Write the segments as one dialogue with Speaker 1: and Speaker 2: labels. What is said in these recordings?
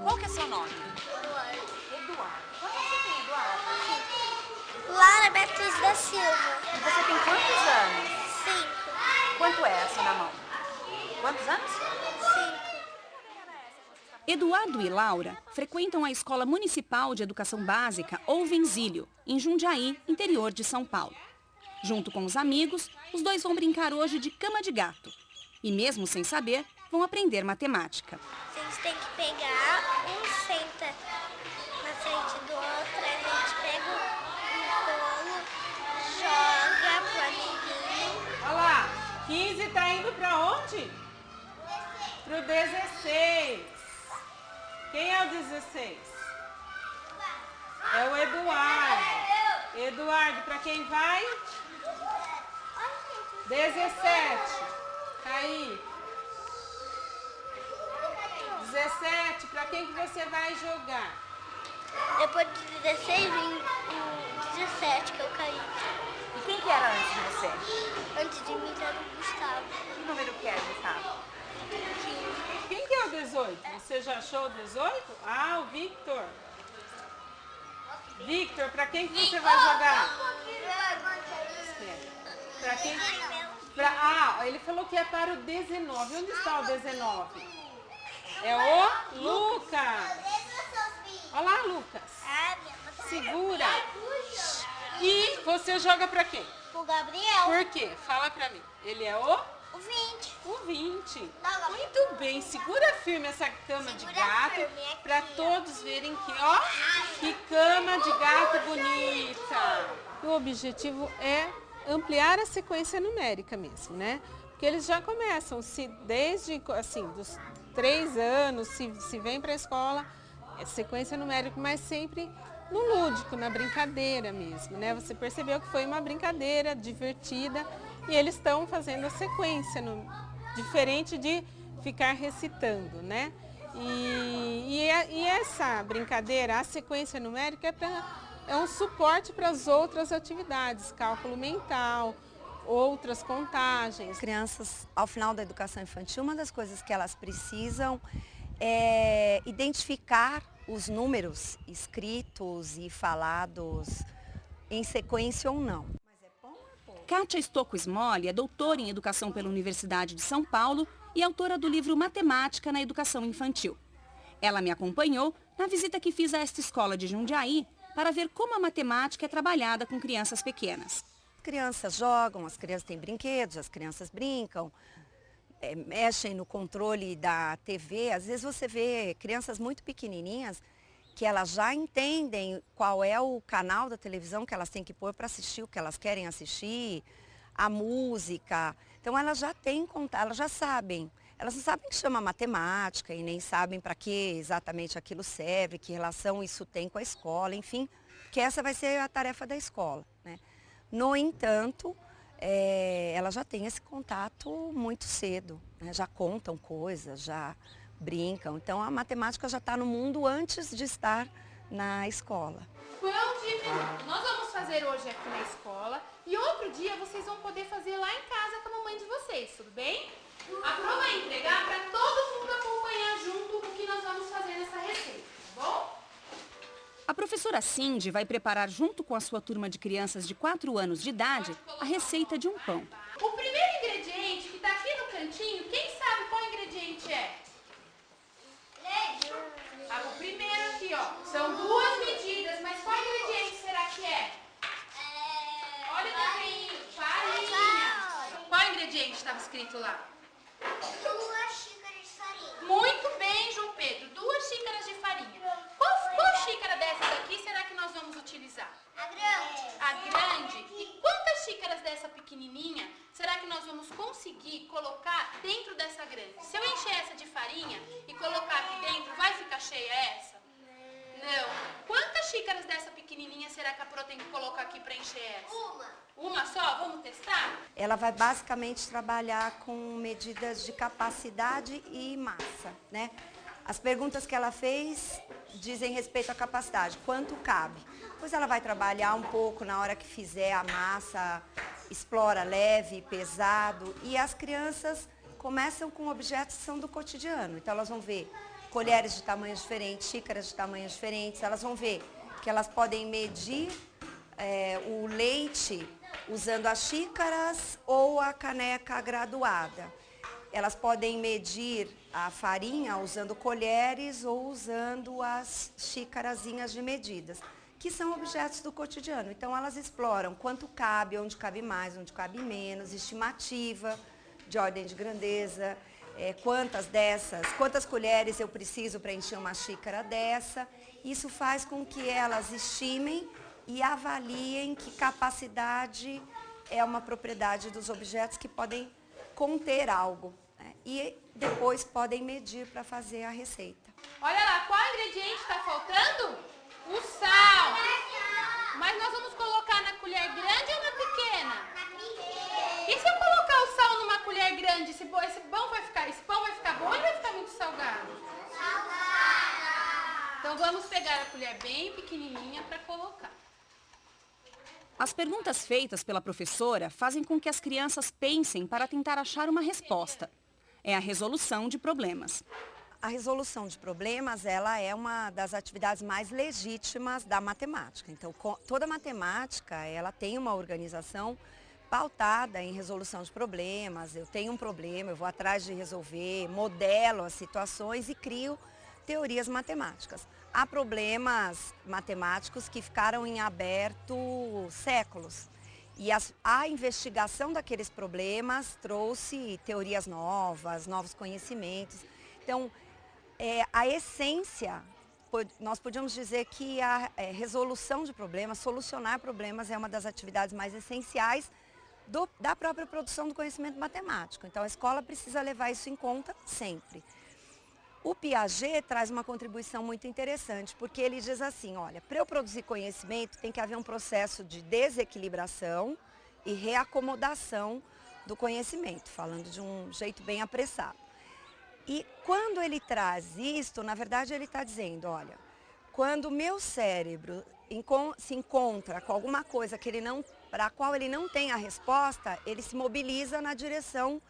Speaker 1: Qual que é seu nome?
Speaker 2: Eduardo.
Speaker 1: Eduardo. Quanto você tem, Eduardo?
Speaker 2: Lara Beatriz da Silva.
Speaker 1: E você tem quantos anos?
Speaker 2: 5.
Speaker 1: Quanto é assim na mão? Quantos anos?
Speaker 2: 5.
Speaker 3: Eduardo e Laura frequentam a Escola Municipal de Educação Básica Ouvenzílio, em Jundiaí, interior de São Paulo. Junto com os amigos, os dois vão brincar hoje de cama de gato. E mesmo sem saber, vão aprender matemática.
Speaker 2: A gente tem que pegar, um senta na frente do outro, a gente pega um bolo, joga pro amiguinho.
Speaker 4: Olha lá, 15 tá indo pra onde? Pro 16. Quem é o 16? É o Eduardo. Eduardo, pra quem vai? 17. Tá aí. 17, pra quem que você vai jogar?
Speaker 2: Depois do 16 vem o 17, que é o Caí.
Speaker 1: E quem que era antes de você?
Speaker 2: Antes de mim era o Gustavo.
Speaker 1: Que número que era, Gustavo?
Speaker 2: 15.
Speaker 4: Quem que é o 18? Você já achou o 18? Ah, o Victor. Victor, pra quem que você vai jogar? Pra quem? Ele falou que é para o 19. Onde está o 19? É o Lucas. Olha lá, Lucas. Segura. E você joga pra quem?
Speaker 2: O Gabriel.
Speaker 4: Por quê? Fala pra mim. Ele é o
Speaker 2: 20.
Speaker 4: O 20. Muito bem. Segura firme essa cama de gato para todos verem que, ó, que cama de gato bonita. O objetivo é ampliar a sequência numérica mesmo, né? Porque eles já começam, desde assim, dos 3 anos, se vem para a escola, é sequência numérica, mas sempre no lúdico, na brincadeira mesmo, né? Você percebeu que foi uma brincadeira divertida e eles estão fazendo a sequência, diferente de ficar recitando, né? E essa brincadeira, a sequência numérica, é um suporte para as outras atividades, cálculo mental, outras contagens.
Speaker 5: As crianças, ao final da educação infantil, uma das coisas que elas precisam é identificar os números escritos e falados em sequência ou não.
Speaker 3: Kátia Stocco Smolli é doutora em Educação pela Universidade de São Paulo e autora do livro Matemática na Educação Infantil. Ela me acompanhou na visita que fiz a esta escola de Jundiaí para ver como a matemática é trabalhada com crianças pequenas.
Speaker 5: As crianças jogam, as crianças têm brinquedos, as crianças brincam, mexem no controle da TV. Às vezes você vê crianças muito pequenininhas que elas já entendem qual é o canal da televisão que elas têm que pôr para assistir o que elas querem assistir, a música. Então elas já têm contato, elas já sabem. Elas não sabem que chama matemática e nem sabem para que exatamente aquilo serve, que relação isso tem com a escola, enfim, que essa vai ser a tarefa da escola, né? No entanto, elas já têm esse contato muito cedo, né? Já contam coisas, já brincam. Então a matemática já está no mundo antes de estar na escola.
Speaker 6: Quão divertido! Nós vamos fazer hoje aqui na escola e outro dia vocês vão poder fazer lá em casa com a mamãe de vocês, tudo bem? A Pro vai entregar para todo mundo acompanhar junto o que nós vamos fazer nessa receita, tá bom?
Speaker 3: A professora Cindy vai preparar junto com a sua turma de crianças de 4 anos de idade a receita de um pão.
Speaker 6: O primeiro ingrediente que está aqui no cantinho, quem sabe qual ingrediente é? Leite. O primeiro aqui, ó. São 2 medidas, mas qual ingrediente será que é? Olha o desenho, farinha. Qual ingrediente estava escrito lá?
Speaker 2: 2 xícaras de farinha.
Speaker 6: Muito bem, João Pedro. 2 xícaras de farinha. Qual xícara dessas aqui será que nós vamos utilizar?
Speaker 2: A grande.
Speaker 6: A grande? E quantas xícaras dessa pequenininha será que nós vamos conseguir colocar dentro dessa grande? Se eu encher essa de farinha e colocar aqui dentro, vai ficar cheia essa? Não. Quantas xícaras dessa pequenininha será que a Pro tem que colocar aqui para encher essa? Uma só? Vamos testar?
Speaker 5: Ela vai basicamente trabalhar com medidas de capacidade e massa, né? As perguntas que ela fez dizem respeito à capacidade, quanto cabe. Depois ela vai trabalhar um pouco na hora que fizer a massa, explora leve, pesado, e as crianças começam com objetos que são do cotidiano. Então elas vão ver colheres de tamanhos diferentes, xícaras de tamanhos diferentes, elas vão ver que elas podem medir o leite usando as xícaras ou a caneca graduada. Elas podem medir a farinha usando colheres ou usando as xícarazinhas de medidas, que são objetos do cotidiano. Então elas exploram quanto cabe, onde cabe mais, onde cabe menos, estimativa de ordem de grandeza, quantas colheres eu preciso para encher uma xícara dessa. Isso faz com que elas estimem e avaliem que capacidade é uma propriedade dos objetos que podem conter algo, né? E depois podem medir para fazer a receita.
Speaker 6: Olha lá, qual ingrediente está faltando? O sal. Mas nós vamos colocar na colher grande ou na pequena? E se eu colocar o sal numa colher grande, esse pão vai ficar bom ou vai ficar muito salgado? Então vamos pegar a colher bem pequenininha para colocar.
Speaker 3: As perguntas feitas pela professora fazem com que as crianças pensem para tentar achar uma resposta. É a resolução de problemas.
Speaker 5: A resolução de problemas, ela é uma das atividades mais legítimas da matemática. Então, toda matemática, ela tem uma organização pautada em resolução de problemas. Eu tenho um problema, eu vou atrás de resolver, modelo as situações e crio teorias matemáticas. Há problemas matemáticos que ficaram em aberto séculos. E a investigação daqueles problemas trouxe teorias novas, novos conhecimentos. Então, a essência, nós podíamos dizer que a resolução de problemas, solucionar problemas é uma das atividades mais essenciais da própria produção do conhecimento matemático. Então, a escola precisa levar isso em conta sempre. O Piaget traz uma contribuição muito interessante, porque ele diz assim, olha, para eu produzir conhecimento tem que haver um processo de desequilibração e reacomodação do conhecimento, falando de um jeito bem apressado. E quando ele traz isto, na verdade ele está dizendo, olha, quando o meu cérebro se encontra com alguma coisa para a qual ele não tem a resposta, ele se mobiliza na direção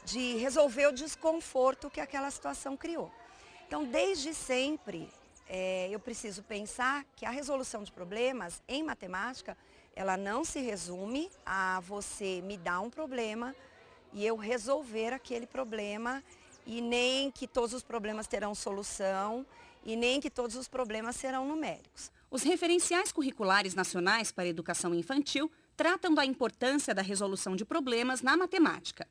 Speaker 5: de resolver o desconforto que aquela situação criou. Então, desde sempre, eu preciso pensar que a resolução de problemas em matemática, ela não se resume a você me dar um problema e eu resolver aquele problema, e nem que todos os problemas terão solução e nem que todos os problemas serão numéricos.
Speaker 3: Os referenciais curriculares nacionais para a educação infantil tratam da importância da resolução de problemas na matemática.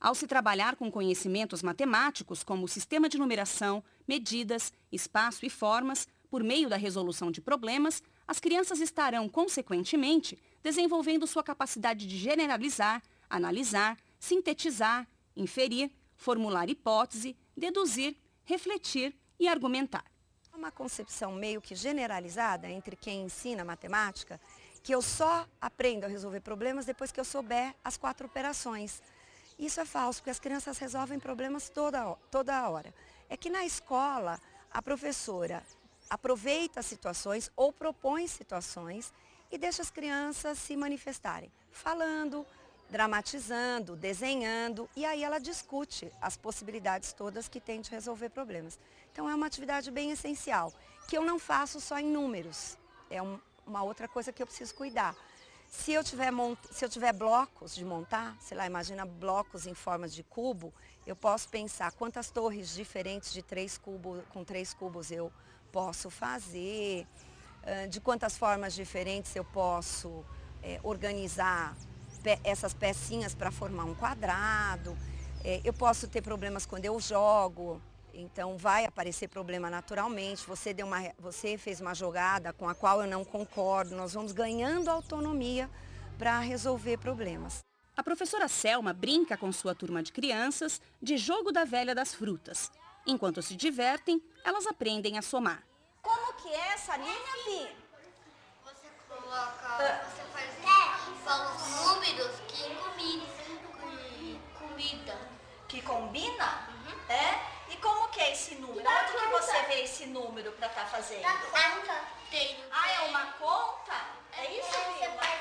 Speaker 3: Ao se trabalhar com conhecimentos matemáticos, como o sistema de numeração, medidas, espaço e formas, por meio da resolução de problemas, as crianças estarão, consequentemente, desenvolvendo sua capacidade de generalizar, analisar, sintetizar, inferir, formular hipótese, deduzir, refletir e argumentar.
Speaker 5: É uma concepção meio que generalizada entre quem ensina matemática, que eu só aprendo a resolver problemas depois que eu souber as 4 operações. Isso é falso, porque as crianças resolvem problemas toda hora. É que na escola, a professora aproveita as situações ou propõe situações e deixa as crianças se manifestarem, falando, dramatizando, desenhando, e aí ela discute as possibilidades todas que tem de resolver problemas. Então é uma atividade bem essencial, que eu não faço só em números, é uma outra coisa que eu preciso cuidar. Se eu tiver blocos de montar, sei lá, imagina blocos em formas de cubo, eu posso pensar quantas torres diferentes de 3 cubos, com 3 cubos eu posso fazer, de quantas formas diferentes eu posso organizar essas pecinhas para formar um quadrado. Eu posso ter problemas quando eu jogo, então vai aparecer problema naturalmente. Você fez uma jogada com a qual eu não concordo, nós vamos ganhando autonomia para resolver problemas.
Speaker 3: A professora Selma brinca com sua turma de crianças de jogo da velha das frutas. Enquanto se divertem, elas aprendem a somar.
Speaker 1: Como que é essa linha, Pi?
Speaker 2: Você faz os números que combina.
Speaker 1: Que combina? É? E como que é esse número? Onde que você vê esse número para estar fazendo?
Speaker 2: Na conta.
Speaker 1: Ah, é uma conta? É isso,
Speaker 2: Você
Speaker 1: Vilma?
Speaker 2: faz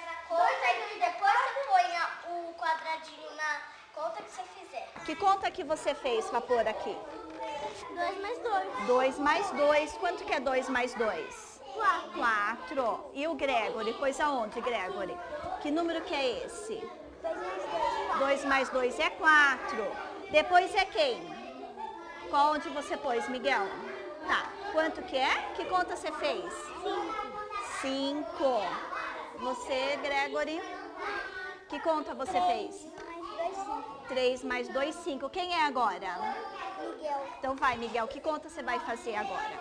Speaker 2: a conta e depois você põe o quadradinho na conta que você fizer.
Speaker 1: Que conta que você fez para pôr aqui?
Speaker 2: 2 mais 2.
Speaker 1: 2 mais 2. Quanto que é 2 mais 2?
Speaker 2: 4.
Speaker 1: 4. E o Gregory? Pôs aonde, Gregory? Que número que é esse?
Speaker 2: 2 mais 2, 4.
Speaker 1: 2 mais 2 é 4. Depois é quem? Qual onde você pôs, Miguel? Tá. Quanto que é? Que conta você fez? 5. Você, Gregory? Que conta você fez? 3 mais 2, 5. Quem é agora?
Speaker 2: Miguel.
Speaker 1: Então vai, Miguel. Que conta você vai fazer agora?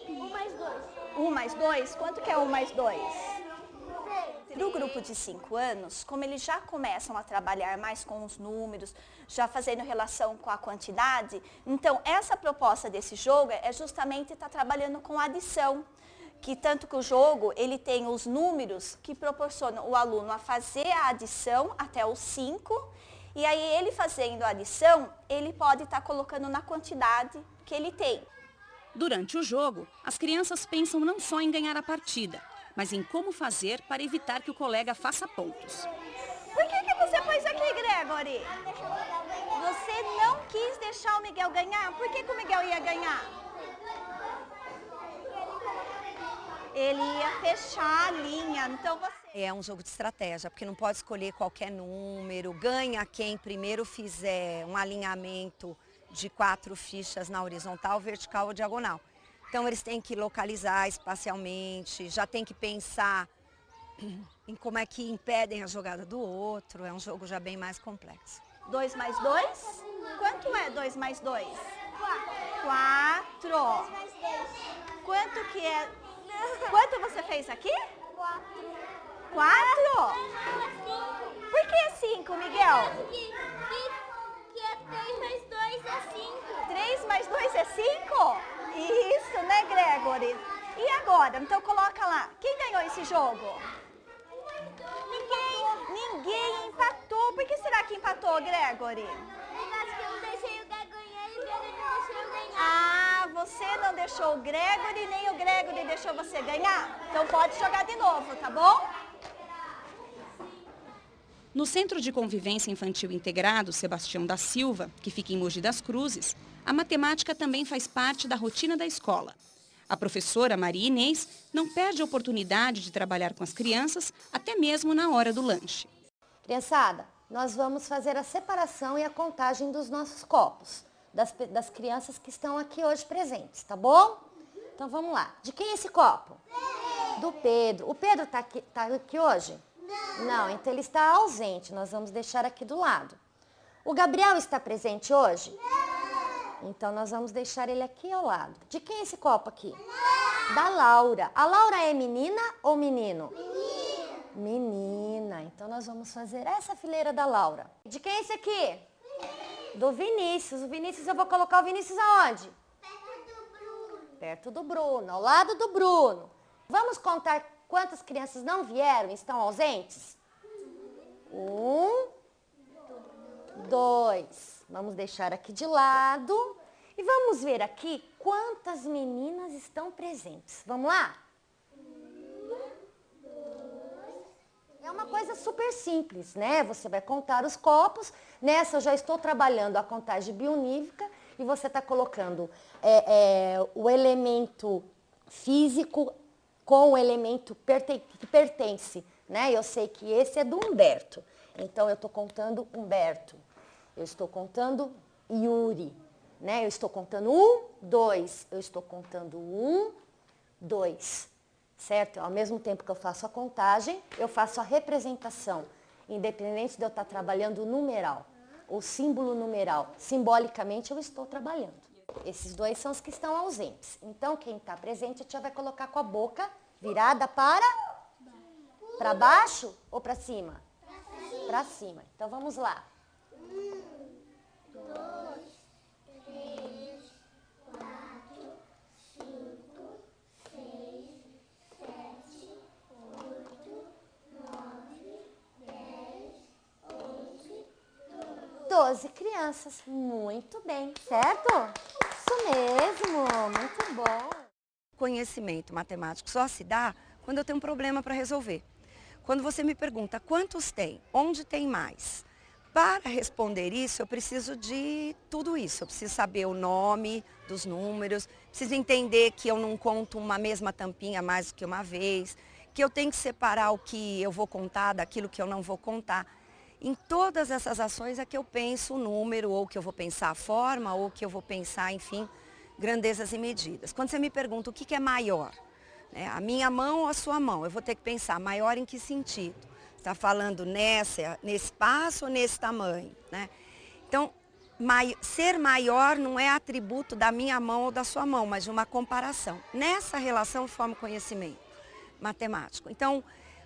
Speaker 2: 1 mais 2.
Speaker 1: 1 mais 2? Quanto que é 1 mais 2?
Speaker 2: 3.
Speaker 1: Para o grupo de 5 anos, como eles já começam a trabalhar mais com os números, já fazendo relação com a quantidade, então essa proposta desse jogo é justamente estar trabalhando com a adição, que tanto que o jogo ele tem os números que proporcionam o aluno a fazer a adição até os 5, e aí ele fazendo a adição, ele pode estar colocando na quantidade que ele tem. Durante o jogo, as crianças pensam não só em ganhar a partida, mas em como fazer para evitar que o colega faça pontos. Por que você pôs aqui, Gregory? Você não quis deixar o Miguel ganhar? Por que o Miguel ia ganhar? Ele ia fechar a linha, então você...
Speaker 5: É um jogo de estratégia, porque não pode escolher qualquer número, ganha quem primeiro fizer um alinhamento de 4 fichas na horizontal, vertical ou diagonal. Então eles têm que localizar espacialmente, já tem que pensar em como é que impedem a jogada do outro, é um jogo já bem mais complexo.
Speaker 1: 2 mais 2? Quanto é 2 mais 2? 4.
Speaker 2: 2 mais 2.
Speaker 1: Quanto que é? Quanto você fez aqui?
Speaker 2: 4.
Speaker 1: 4?
Speaker 2: 5.
Speaker 1: Por que 5, Miguel?
Speaker 2: Que é 3 mais 2 é 5.
Speaker 1: 3 mais 2 é 5? Isso, né, Gregory? E agora? Então coloca lá. Quem ganhou esse jogo? Ninguém empatou. Por que será que empatou, Gregory?
Speaker 2: Eu acho que eu não deixei o Gá ganhar e o Gá não deixou eu ganhar.
Speaker 1: Ah, você não deixou o Gregory, nem o Gregory deixou você ganhar? Então pode jogar de novo, tá bom? No Centro de Convivência Infantil Integrado Sebastião da Silva, que fica em Mogi das Cruzes, a matemática também faz parte da rotina da escola. A professora Maria Inês não perde a oportunidade de trabalhar com as crianças, até mesmo na hora do lanche.
Speaker 7: Criançada, nós vamos fazer a separação e a contagem dos nossos copos, das crianças que estão aqui hoje presentes, tá bom? Então vamos lá. De quem é esse copo? Do Pedro. O Pedro tá aqui hoje? Não, então ele está ausente, nós vamos deixar aqui do lado. O Gabriel está presente hoje? Então nós vamos deixar ele aqui ao lado. De quem é esse copo aqui? Da Laura. A Laura é menina ou menino? Menina. Então nós vamos fazer essa fileira da Laura. De quem é esse aqui? Do Vinícius. O Vinícius, eu vou colocar o Vinícius aonde?
Speaker 2: Perto do Bruno.
Speaker 7: Perto do Bruno, ao lado do Bruno. Vamos contar quantas crianças não vieram e estão ausentes? 1, 2. Vamos deixar aqui de lado. E vamos ver aqui quantas meninas estão presentes. Vamos lá? É uma coisa super simples, né? Você vai contar os copos. Nessa eu já estou trabalhando a contagem bionívica e você está colocando o elemento físico com o elemento que pertence, né? Eu sei que esse é do Humberto. Então eu estou contando Humberto. Eu estou contando Yuri, né? Eu estou contando 1, 2. Eu estou contando 1, 2. Certo? Ao mesmo tempo que eu faço a contagem, eu faço a representação, independente de eu estar trabalhando o numeral, o símbolo numeral. Simbolicamente eu estou trabalhando. Esses dois são os que estão ausentes. Então, quem está presente, a tia vai colocar com a boca virada para baixo ou para cima? Para cima. Então, vamos lá.
Speaker 2: 1, 2, 3, 4, 5, 6, 7, 8, 9, 10, 11,
Speaker 7: 12 crianças. Muito bem, certo? Isso mesmo, muito bom.
Speaker 5: Conhecimento matemático só se dá quando eu tenho um problema para resolver. Quando você me pergunta quantos tem, onde tem mais? Para responder isso, eu preciso de tudo isso. Eu preciso saber o nome dos números, preciso entender que eu não conto uma mesma tampinha mais do que uma vez, que eu tenho que separar o que eu vou contar daquilo que eu não vou contar. Em todas essas ações é que eu penso o número, ou que eu vou pensar a forma, ou que eu vou pensar, enfim, grandezas e medidas. Quando você me pergunta o que é maior, né, a minha mão ou a sua mão, eu vou ter que pensar maior em que sentido? Está falando nesse espaço ou nesse tamanho, né? Então, ser maior não é atributo da minha mão ou da sua mão, mas de uma comparação. Nessa relação forma o conhecimento matemático. Então,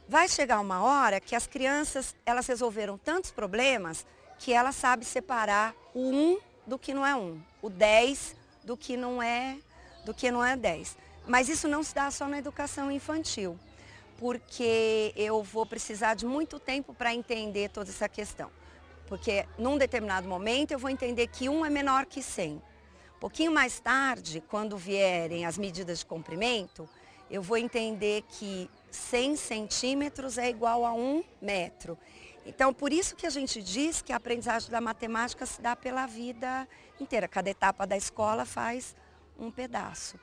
Speaker 5: vai chegar uma hora que as crianças, elas resolveram tantos problemas que elas sabem separar o 1 do que não é 1, o 10 do que não é 10. Mas isso não se dá só na educação infantil, porque eu vou precisar de muito tempo para entender toda essa questão. Porque num determinado momento eu vou entender que 1 é menor que 100. Um pouquinho mais tarde, quando vierem as medidas de comprimento, eu vou entender que 100 centímetros é igual a 1 metro. Então, por isso que a gente diz que a aprendizagem da matemática se dá pela vida inteira. Cada etapa da escola faz um pedaço.